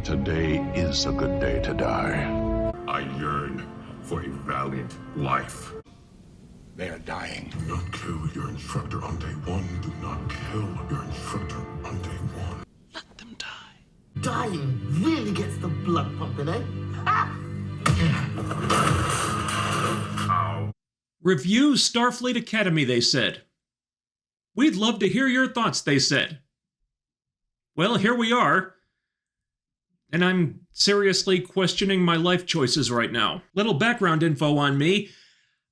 Today is a good day to die. I yearn for a valiant life. They are dying. Do not kill your instructor on day one. Do not kill your instructor on day one. Let them die. Dying really gets the blood pumping, eh? Ow. Review Starfleet Academy, they said. We'd love to hear your thoughts, they said. Well, here we are. And I'm seriously questioning my life choices right now. Little background info on me.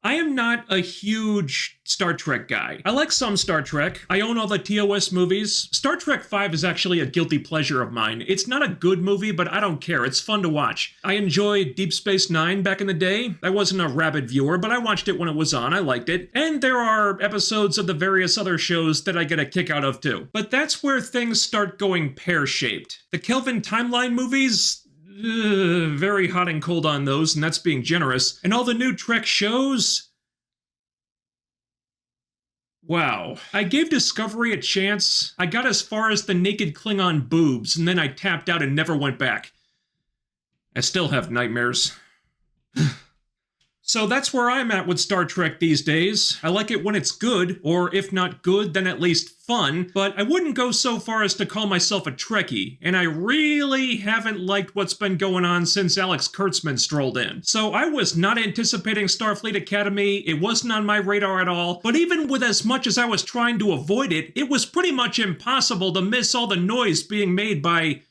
I am not a huge Star Trek guy. I like some Star Trek. I own all the TOS movies. Star Trek V is actually a guilty pleasure of mine. It's not a good movie, but I don't care. It's fun to watch. I enjoyed Deep Space Nine back in the day. I wasn't a rabid viewer, but I watched it when it was on. I liked it. And there are episodes of the various other shows that I get a kick out of too. But that's where things start going pear-shaped. The Kelvin Timeline movies... very hot and cold on those, and that's being generous. And all the new Trek shows? Wow. I gave Discovery a chance. I got as far as the naked Klingon boobs, and then I tapped out and never went back. I still have nightmares. So that's where I'm at with Star Trek these days. I like it when it's good, or if not good, then at least fun, but I wouldn't go so far as to call myself a Trekkie, and I really haven't liked what's been going on since Alex Kurtzman strolled in. So I was not anticipating Starfleet Academy, it wasn't on my radar at all, but even with as much as I was trying to avoid it, it was pretty much impossible to miss all the noise being made by...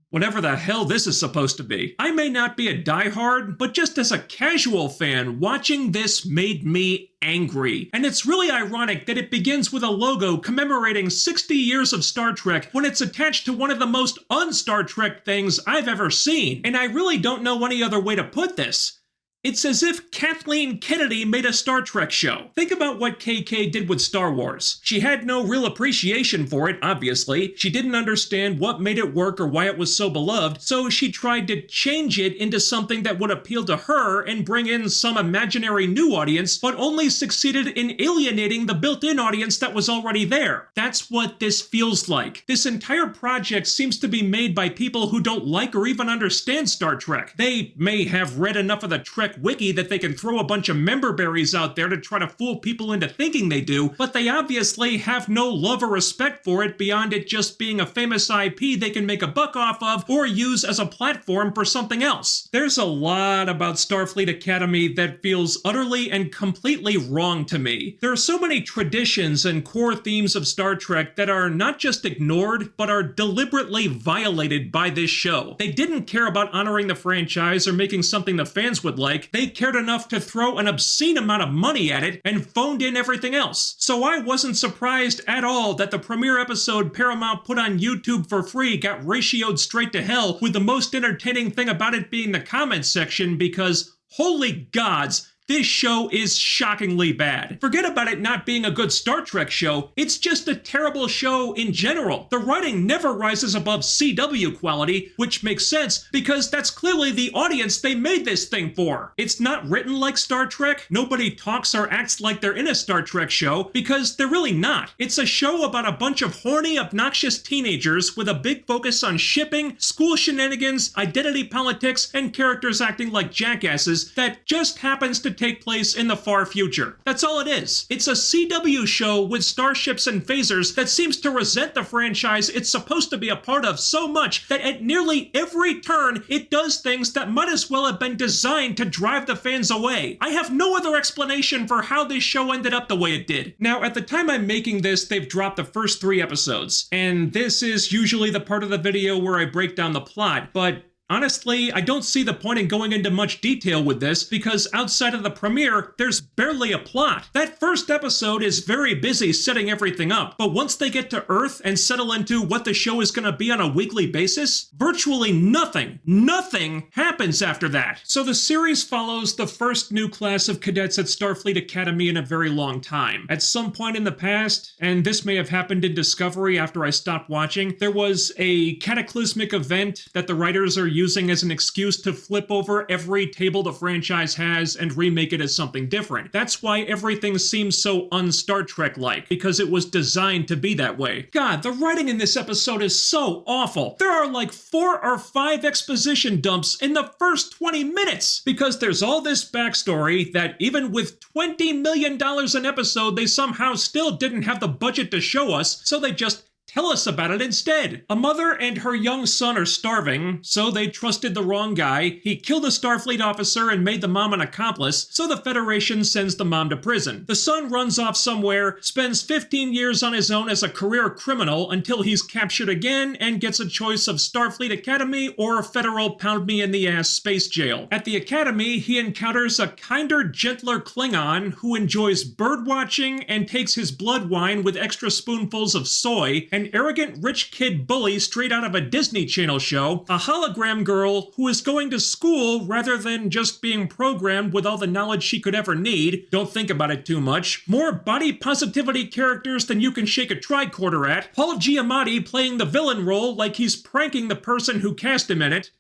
whatever the hell this is supposed to be. I may not be a diehard, but just as a casual fan, watching this made me angry. And it's really ironic that it begins with a logo commemorating 60 years of Star Trek when it's attached to one of the most un-Star Trek things I've ever seen. And I really don't know any other way to put this. It's as if Kathleen Kennedy made a Star Trek show. Think about what KK did with Star Wars. She had no real appreciation for it, obviously. She didn't understand what made it work or why it was so beloved, so she tried to change it into something that would appeal to her and bring in some imaginary new audience, but only succeeded in alienating the built-in audience that was already there. That's what this feels like. This entire project seems to be made by people who don't like or even understand Star Trek. They may have read enough of the Trek wiki that they can throw a bunch of member berries out there to try to fool people into thinking they do, but they obviously have no love or respect for it beyond it just being a famous IP they can make a buck off of or use as a platform for something else. There's a lot about Starfleet Academy that feels utterly and completely wrong to me. There are so many traditions and core themes of Star Trek that are not just ignored, but are deliberately violated by this show. They didn't care about honoring the franchise or making something the fans would like. They cared enough to throw an obscene amount of money at it and phoned in everything else. So I wasn't surprised at all that the premiere episode Paramount put on YouTube for free got ratioed straight to hell, with the most entertaining thing about it being the comments section, because holy gods, this show is shockingly bad. Forget about it not being a good Star Trek show, it's just a terrible show in general. The writing never rises above CW quality, which makes sense because that's clearly the audience they made this thing for. It's not written like Star Trek, nobody talks or acts like they're in a Star Trek show, because they're really not. It's a show about a bunch of horny, obnoxious teenagers with a big focus on shipping, school shenanigans, identity politics, and characters acting like jackasses that just happens to take place in the far future. That's all it is. It's a CW show with starships and phasers that seems to resent the franchise it's supposed to be a part of so much that at nearly every turn it does things that might as well have been designed to drive the fans away. I have no other explanation for how this show ended up the way it did. Now, at the time I'm making this, they've dropped the first 3 episodes, and this is usually the part of the video where I break down the plot, but honestly, I don't see the point in going into much detail with this because outside of the premiere, there's barely a plot. That first episode is very busy setting everything up, but once they get to Earth and settle into what the show is going to be on a weekly basis, virtually nothing happens after that. So the series follows the first new class of cadets at Starfleet Academy in a very long time. At some point in the past, and this may have happened in Discovery after I stopped watching, there was a cataclysmic event that the writers are using using as an excuse to flip over every table the franchise has and remake it as something different. That's why everything seems so un-Star Trek-like, because it was designed to be that way. God, the writing in this episode is so awful. There are like 4 or 5 exposition dumps in the first 20 minutes, because there's all this backstory that even with $20 million an episode, they somehow still didn't have the budget to show us, so they just tell us about it instead. A mother and her young son are starving, so they trusted the wrong guy. He killed a Starfleet officer and made the mom an accomplice, so the Federation sends the mom to prison. The son runs off somewhere, spends 15 years on his own as a career criminal until he's captured again and gets a choice of Starfleet Academy or federal pound-me-in-the-ass space jail. At the Academy, he encounters a kinder, gentler Klingon who enjoys bird-watching and takes his blood wine with extra spoonfuls of soy, an arrogant rich kid bully straight out of a Disney Channel show, a hologram girl who is going to school rather than just being programmed with all the knowledge she could ever need. Don't think about it too much. More body positivity characters than you can shake a tricorder at. Paul Giamatti playing the villain role like he's pranking the person who cast him in it.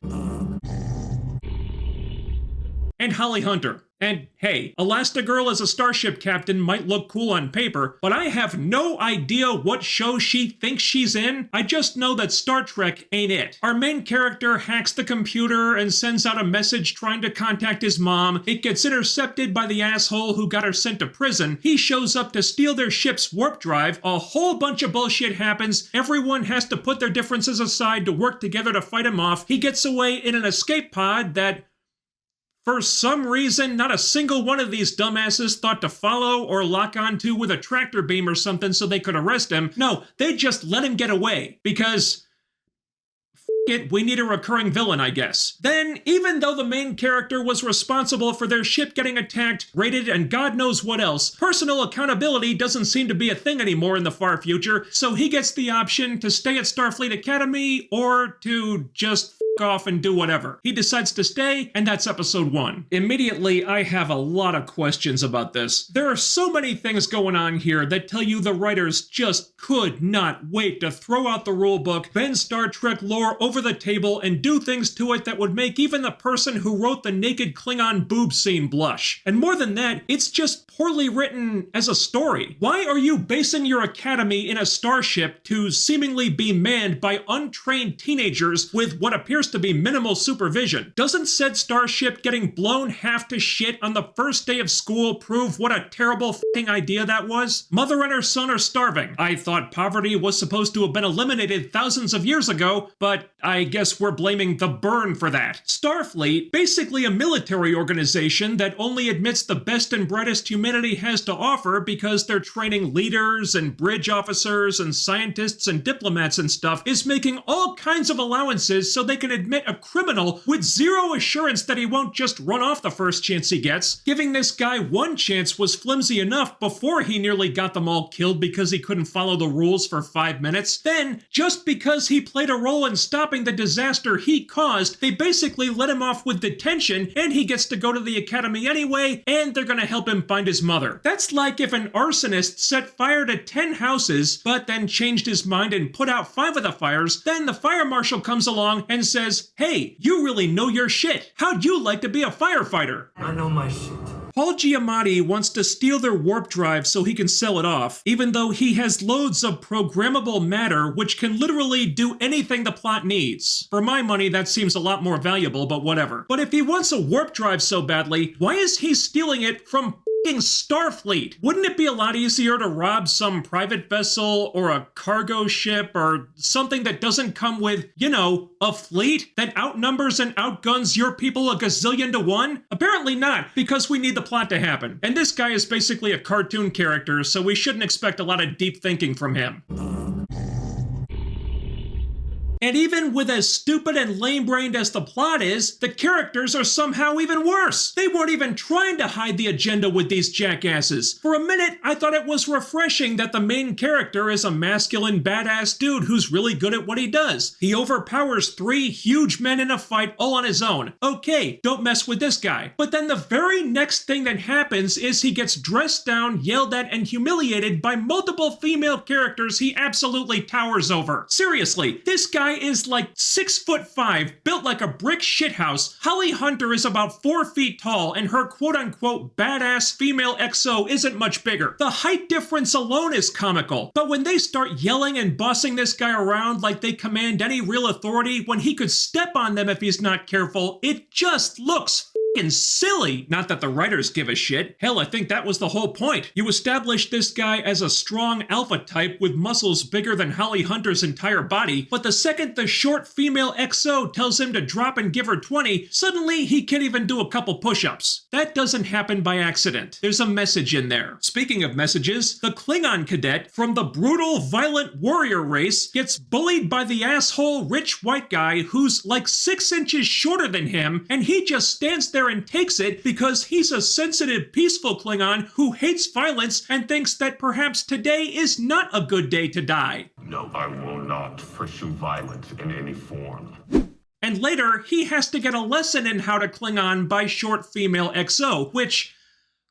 And Holly Hunter. And hey, Elastigirl as a starship captain might look cool on paper, but I have no idea what show she thinks she's in. I just know that Star Trek ain't it. Our main character hacks the computer and sends out a message trying to contact his mom. It gets intercepted by the asshole who got her sent to prison. He shows up to steal their ship's warp drive. A whole bunch of bullshit happens. Everyone has to put their differences aside to work together to fight him off. He gets away in an escape pod that, for some reason, not a single one of these dumbasses thought to follow or lock onto with a tractor beam or something so they could arrest him. No, they just let him get away because it, we need a recurring villain, I guess. Then, even though the main character was responsible for their ship getting attacked, raided, and God knows what else, personal accountability doesn't seem to be a thing anymore in the far future, so he gets the option to stay at Starfleet Academy or to just off and do whatever. He decides to stay, and that's episode 1. Immediately, I have a lot of questions about this. There are so many things going on here that tell you the writers just could not wait to throw out the rulebook, bend Star Trek lore over the table, and do things to it that would make even the person who wrote the naked Klingon boob scene blush. And more than that, it's just poorly written as a story. Why are you basing your academy in a starship to seemingly be manned by untrained teenagers with what appears to be minimal supervision? Doesn't said starship getting blown half to shit on the first day of school prove what a terrible f***ing idea that was? Mother and her son are starving. I thought poverty was supposed to have been eliminated thousands of years ago, but I guess we're blaming the burn for that. Starfleet, basically a military organization that only admits the best and brightest humanity has to offer because they're training leaders and bridge officers and scientists and diplomats and stuff, is making all kinds of allowances so they can admit a criminal with zero assurance that he won't just run off the first chance he gets. Giving this guy one chance was flimsy enough before he nearly got them all killed because he couldn't follow the rules for 5 minutes. Then, just because he played a role in stopping the disaster he caused, they basically let him off with detention, and he gets to go to the academy anyway, and they're gonna help him find his mother. That's like if an arsonist set fire to 10 houses, but then changed his mind and put out 5 of the fires, then the fire marshal comes along and says, "Hey, you really know your shit. How'd you like to be a firefighter?" I know my shit. Paul Giamatti wants to steal their warp drive so he can sell it off, even though he has loads of programmable matter which can literally do anything the plot needs. For my money, that seems a lot more valuable, but whatever. But if he wants a warp drive so badly, why is he stealing it from Starfleet? Wouldn't it be a lot easier to rob some private vessel or a cargo ship or something that doesn't come with, you know, a fleet that outnumbers and outguns your people a gazillion to 1? Apparently not, because we need the plot to happen. And this guy is basically a cartoon character, so we shouldn't expect a lot of deep thinking from him. And even with as stupid and lame-brained as the plot is, the characters are somehow even worse. They weren't even trying to hide the agenda with these jackasses. For a minute, I thought it was refreshing that the main character is a masculine, badass dude who's really good at what he does. He overpowers 3 huge men in a fight all on his own. Okay, don't mess with this guy. But then the very next thing that happens is he gets dressed down, yelled at, and humiliated by multiple female characters he absolutely towers over. Seriously, this guy guy is like 6'5", built like a brick shithouse. Holly Hunter is about 4 feet tall, and her quote-unquote badass female XO isn't much bigger. The height difference alone is comical, but when they start yelling and bossing this guy around like they command any real authority when he could step on them if he's not careful, it just looks f***ing silly. Not that the writers give a shit. Hell, I think that was the whole point. You establish this guy as a strong alpha type with muscles bigger than Holly Hunter's entire body, but the second the short female XO tells him to drop and give her 20, suddenly he can't even do a couple push-ups. That doesn't happen by accident. There's a message in there. Speaking of messages, the Klingon cadet from the brutal, violent warrior race gets bullied by the asshole rich white guy who's like 6 inches shorter than him, and he just stands there and takes it because he's a sensitive, peaceful Klingon who hates violence and thinks that perhaps today is not a good day to die. No, I will not pursue violence in any form. And later, he has to get a lesson in how to Klingon by short female XO, which,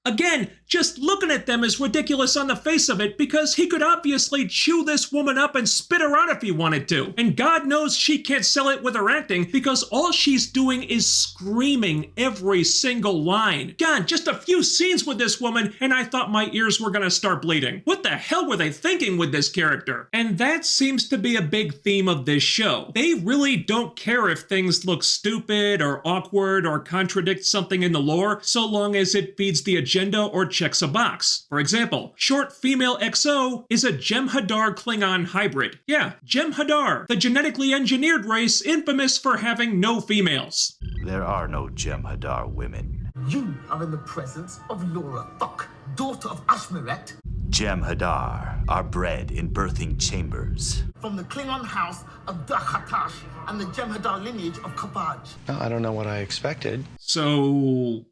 again, just looking at them is ridiculous on the face of it because he could obviously chew this woman up and spit her out if he wanted to. And God knows she can't sell it with her acting because all she's doing is screaming every single line. God, just a few scenes with this woman and I thought my ears were gonna start bleeding. What the hell were they thinking with this character? And that seems to be a big theme of this show. They really don't care if things look stupid or awkward or contradict something in the lore, so long as it feeds the agenda or checks a box. For example, short female XO is a Jem'Hadar Klingon hybrid. Yeah, Jem'Hadar, the genetically engineered race infamous for having no females. There are no Jem'Hadar women. You are in the presence of Laura Fuck, daughter of Ashmeret, Jem'Hadar are bred in birthing chambers. from the Klingon house of Dakhatash and the Jem'Hadar lineage of Kabaj. Well, I don't know what I expected. So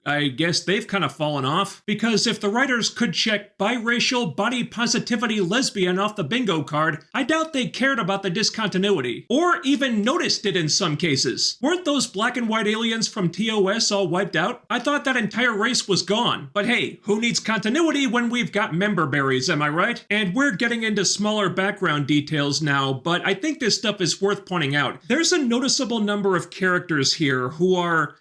I guess they've kind of fallen off, because if the writers could check biracial, body positivity lesbian off the bingo card, I doubt they cared about the discontinuity, or even noticed it in some cases. Weren't those black and white aliens from TOS all wiped out? I thought that entire race was gone, but hey, who needs continuity when we've got member berries, am I right? And we're getting into smaller background details now, but I think this stuff is worth pointing out. There's a noticeable number of characters here who are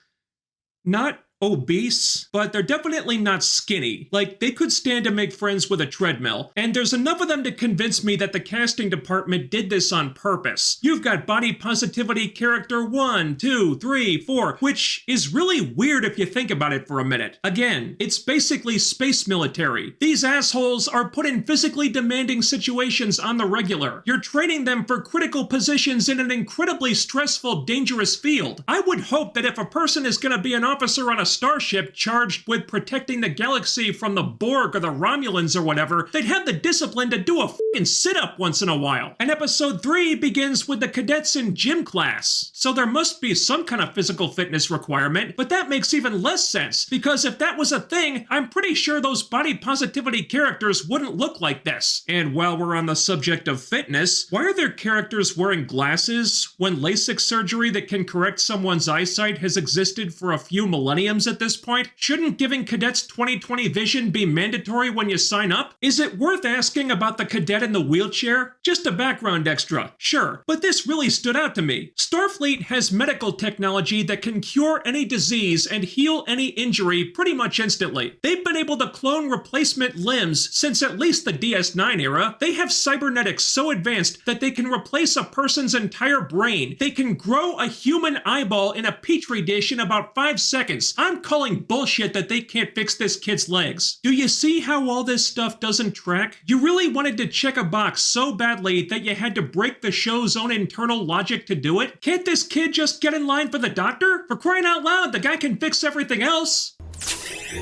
not obese, but they're definitely not skinny. Like, they could stand to make friends with a treadmill. And there's enough of them to convince me that the casting department did this on purpose. You've got body positivity character 1, 2, 3, 4, which is really weird if you think about it for a minute. Again, it's basically space military. These assholes are put in physically demanding situations on the regular. You're training them for critical positions in an incredibly stressful, dangerous field. I would hope that if a person is going to be an officer on a starship charged with protecting the galaxy from the Borg or the Romulans or whatever, they'd have the discipline to do a f***ing sit-up once in a while. And episode 3 begins with the cadets in gym class, so there must be some kind of physical fitness requirement, but that makes even less sense, because if that was a thing, I'm pretty sure those body positivity characters wouldn't look like this. And while we're on the subject of fitness, why are their characters wearing glasses when LASIK surgery that can correct someone's eyesight has existed for a few millenniums at this point? Shouldn't giving cadets 20/20 vision be mandatory when you sign up? Is it worth asking about the cadet in the wheelchair? Just a background extra, sure, but this really stood out to me. Starfleet has medical technology that can cure any disease and heal any injury pretty much instantly. They've been able to clone replacement limbs since at least the DS9 era. They have cybernetics so advanced that they can replace a person's entire brain. They can grow a human eyeball in a petri dish in about 5 seconds. I'm calling bullshit that they can't fix this kid's legs. Do you see how all this stuff doesn't track? You really wanted to check a box so badly that you had to break the show's own internal logic to do it? Can't this kid just get in line for the doctor? For crying out loud, the guy can fix everything else.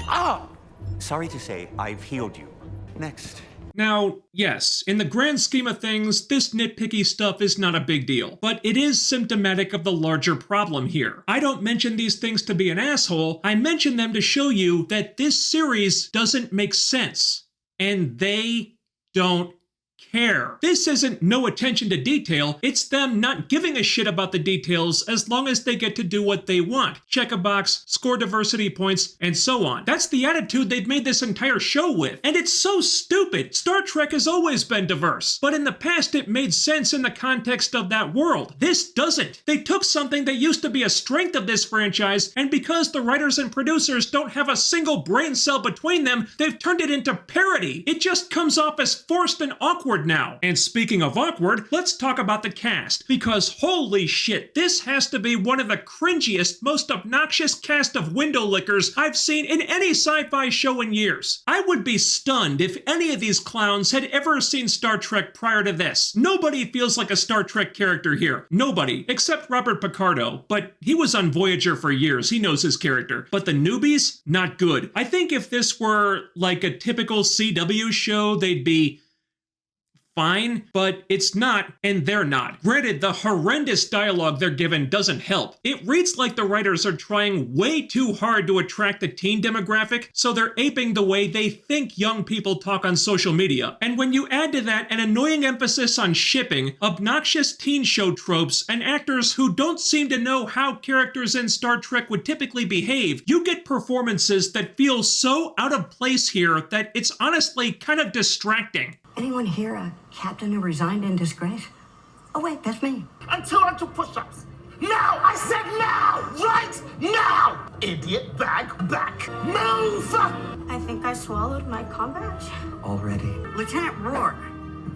Ah! Sorry to say, I've healed you. Next. Now, yes, in the grand scheme of things, this nitpicky stuff is not a big deal, but it is symptomatic of the larger problem here. I don't mention these things to be an asshole, I mention them to show you that this series doesn't make sense. And they don't care. This isn't no attention to detail, it's them not giving a shit about the details as long as they get to do what they want. Check a box, score diversity points, and so on. That's the attitude they've made this entire show with. And it's so stupid. Star Trek has always been diverse, but in the past it made sense in the context of that world. This doesn't. They took something that used to be a strength of this franchise, and because the writers and producers don't have a single brain cell between them, they've turned it into parody. It just comes off as forced and awkward now. And speaking of awkward, let's talk about the cast, because holy shit, this has to be one of the cringiest, most obnoxious cast of window lickers I've seen in any sci-fi show in years. I would be stunned if any of these clowns had ever seen Star Trek prior to this. Nobody feels like a Star Trek character here. Nobody, except Robert Picardo, but he was on Voyager for years, he knows his character. But the newbies, not good. I think if this were like a typical CW show, they'd be fine, but it's not, and they're not. Granted, the horrendous dialogue they're given doesn't help. It reads like the writers are trying way too hard to attract the teen demographic, so they're aping the way they think young people talk on social media. And when you add to that an annoying emphasis on shipping, obnoxious teen show tropes, and actors who don't seem to know how characters in Star Trek would typically behave, you get performances that feel so out of place here that it's honestly kind of distracting. Anyone here a captain who resigned in disgrace? Oh, wait, that's me. Until I do push-ups. Now! I said now! Right now! Idiot bag back. Move! I think I swallowed my com badge. Already. Lieutenant Rourke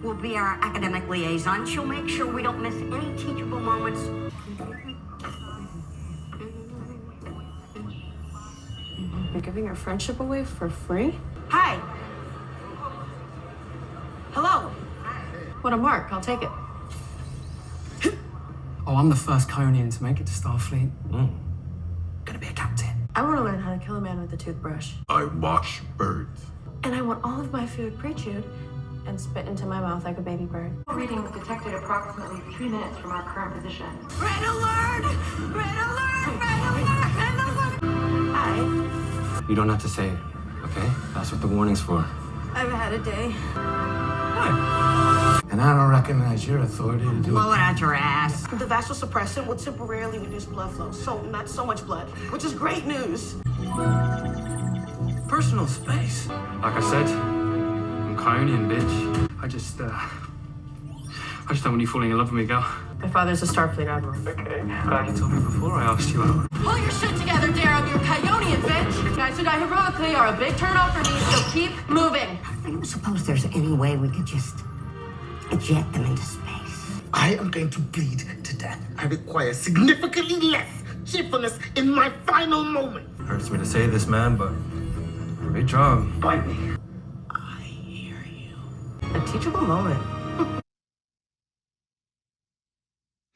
will be our academic liaison. She'll make sure we don't miss any teachable moments. You're giving your friendship away for free? Hi. Hello. What a mark. I'll take it. Oh, I'm the first Kyonian to make it to Starfleet. Gonna be a captain. I want to learn how to kill a man with a toothbrush. I watch birds. And I want all of my food pre-chewed and spit into my mouth like a baby bird. Reading was detected approximately 3 minutes from our current position. Red alert! Red alert! Red alert! Red alert! Hi. You don't have to say it, okay? That's what the warning's for. I've had a day. And I don't recognize your authority to do Blow it out your ass. The vasosuppressant will temporarily reduce blood flow, so not so much blood, which is great news. Personal space. Like I said, I'm Kyonian, bitch. I just don't want you falling in love with me, girl. My father's a Starfleet admiral. Okay. Glad you told me before I asked you out. Pull your shit together, Darrow. You're Kyonian, bitch. Guys who die heroically are a big turnoff for me, so keep moving. I don't suppose there's any way we could just eject them into space. I am going to bleed to death. I require significantly less cheerfulness in my final moment. Hurts me to say this, man, but great job. Bite me. I hear you. A teachable moment.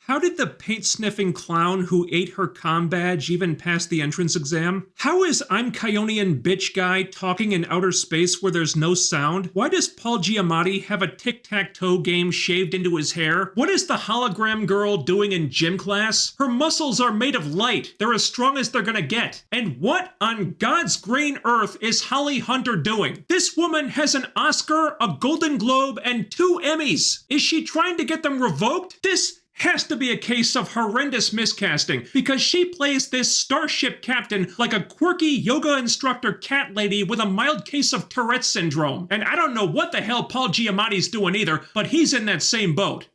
How did the paint-sniffing clown who ate her comm badge even pass the entrance exam? How is I'm Kyonian bitch guy talking in outer space where there's no sound? Why does Paul Giamatti have a tic-tac-toe game shaved into his hair? What is the hologram girl doing in gym class? Her muscles are made of light. They're as strong as they're gonna get. And what on God's green earth is Holly Hunter doing? This woman has an Oscar, a Golden Globe, and 2 Emmys. Is she trying to get them revoked? This has to be a case of horrendous miscasting, because she plays this starship captain like a quirky yoga instructor cat lady with a mild case of Tourette's syndrome. And I don't know what the hell Paul Giamatti's doing either, but he's in that same boat.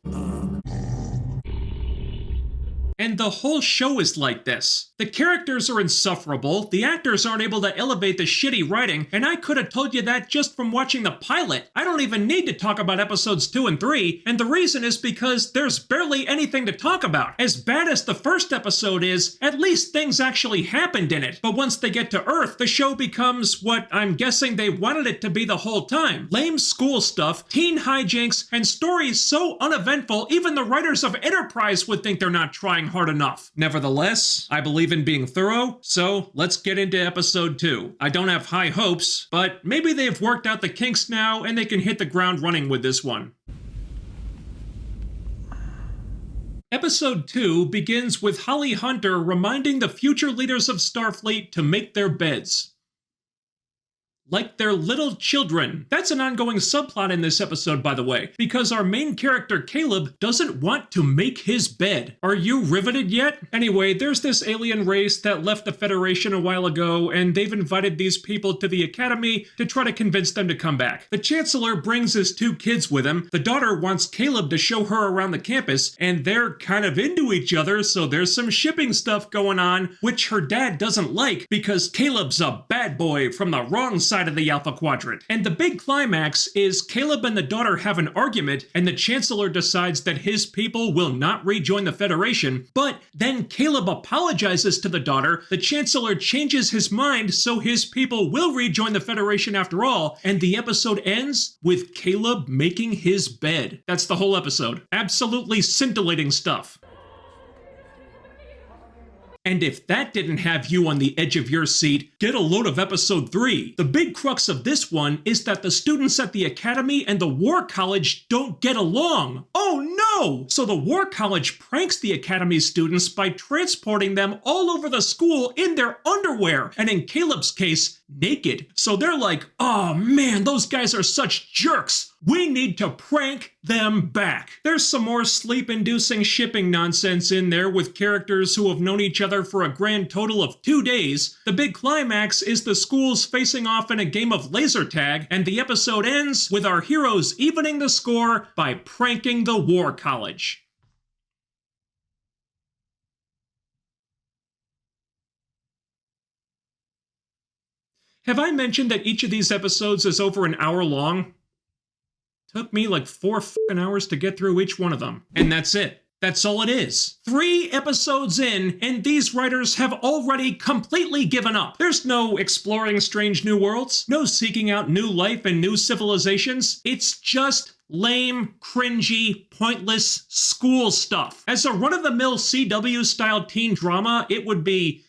And the whole show is like this. The characters are insufferable, the actors aren't able to elevate the shitty writing, and I could have told you that just from watching the pilot. I don't even need to talk about episodes 2 and 3, and the reason is because there's barely anything to talk about. As bad as the first episode is, at least things actually happened in it. But once they get to Earth, the show becomes what I'm guessing they wanted it to be the whole time. Lame school stuff, teen hijinks, and stories so uneventful even the writers of Enterprise would think they're not trying hard enough. Nevertheless, I believe in being thorough, so let's get into episode 2. I don't have high hopes, but maybe they've worked out the kinks now and they can hit the ground running with this one. Episode 2 begins with Holly Hunter reminding the future leaders of Starfleet to make their beds. like they're little children. That's an ongoing subplot in this episode, by the way, because our main character, Caleb, doesn't want to make his bed. Are you riveted yet? Anyway, there's this alien race that left the Federation a while ago, and they've invited these people to the Academy to try to convince them to come back. The Chancellor brings his 2 kids with him. The daughter wants Caleb to show her around the campus, and they're kind of into each other, so there's some shipping stuff going on, which her dad doesn't like because Caleb's a bad boy from the wrong side of the Alpha Quadrant. And the big climax is Caleb and the daughter have an argument, and the Chancellor decides that his people will not rejoin the Federation, but then Caleb apologizes to the daughter, the Chancellor changes his mind so his people will rejoin the Federation after all, and the episode ends with Caleb making his bed. That's the whole episode. Absolutely scintillating stuff. And if that didn't have you on the edge of your seat, get a load of episode 3. The big crux of this one is that the students at the Academy and the War College don't get along. Oh no! So the War College pranks the Academy students by transporting them all over the school in their underwear, and in Caleb's case, naked. So they're like, oh man, those guys are such jerks. We need to prank them back. There's some more sleep-inducing shipping nonsense in there with characters who have known each other for a grand total of 2 days. The big climax is the schools facing off in a game of laser tag, and the episode ends with our heroes evening the score by pranking the War College. Have I mentioned that each of these episodes is over an hour long? Took me like 4 fucking hours to get through each one of them. And that's it. That's all it is. 3 episodes in, and these writers have already completely given up. There's no exploring strange new worlds, no seeking out new life and new civilizations. It's just lame, cringy, pointless school stuff. As a run-of-the-mill CW-style teen drama, it would be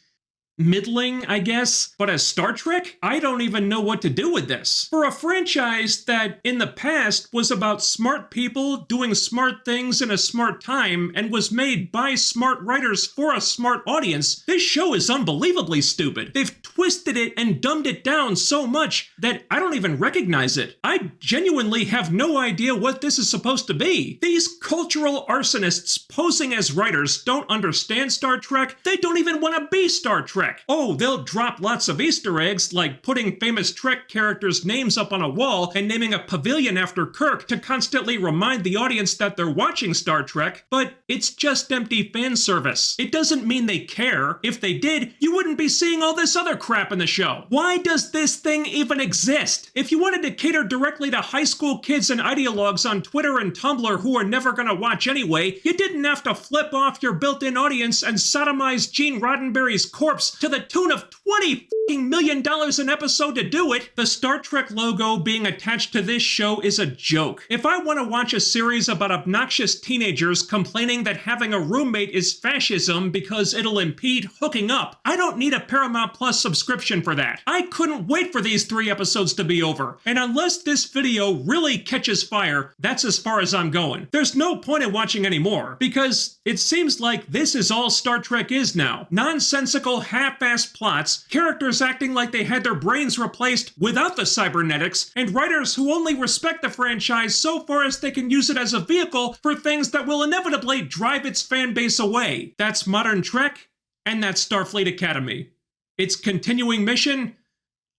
middling, I guess, but as Star Trek, I don't even know what to do with this. For a franchise that in the past was about smart people doing smart things in a smart time and was made by smart writers for a smart audience, this show is unbelievably stupid. They've twisted it and dumbed it down so much that I don't even recognize it. I genuinely have no idea what this is supposed to be. These cultural arsonists posing as writers don't understand Star Trek. They don't even want to be Star Trek. Oh, they'll drop lots of Easter eggs, like putting famous Trek characters' names up on a wall and naming a pavilion after Kirk to constantly remind the audience that they're watching Star Trek, but it's just empty fan service. It doesn't mean they care. If they did, you wouldn't be seeing all this other crap in the show. Why does this thing even exist? If you wanted to cater directly to high school kids and ideologues on Twitter and Tumblr who are never gonna watch anyway, you didn't have to flip off your built-in audience and sodomize Gene Roddenberry's corpse to the tune of $20 million an episode to do it. The Star Trek logo being attached to this show is a joke. If I want to watch a series about obnoxious teenagers complaining that having a roommate is fascism because it'll impede hooking up, I don't need a Paramount Plus subscription for that. I couldn't wait for these 3 episodes to be over. And unless this video really catches fire, that's as far as I'm going. There's no point in watching anymore, because it seems like this is all Star Trek is now. Nonsensical, half-assed plots, characters acting like they had their brains replaced without the cybernetics, and writers who only respect the franchise so far as they can use it as a vehicle for things that will inevitably drive its fan base away. That's modern Trek, and that's Starfleet Academy. Its continuing mission?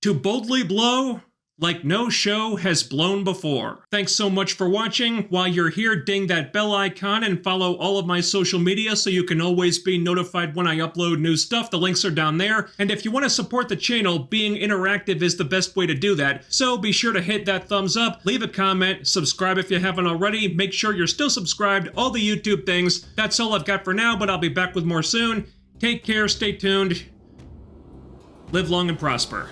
To boldly blow like no show has blown before. Thanks so much for watching. While you're here, ding that bell icon and follow all of my social media so you can always be notified when I upload new stuff. The links are down there. And if you want to support the channel, being interactive is the best way to do that. So be sure to hit that thumbs up, leave a comment, subscribe if you haven't already, make sure you're still subscribed, all the YouTube things. That's all I've got for now, but I'll be back with more soon. Take care, stay tuned, live long and prosper.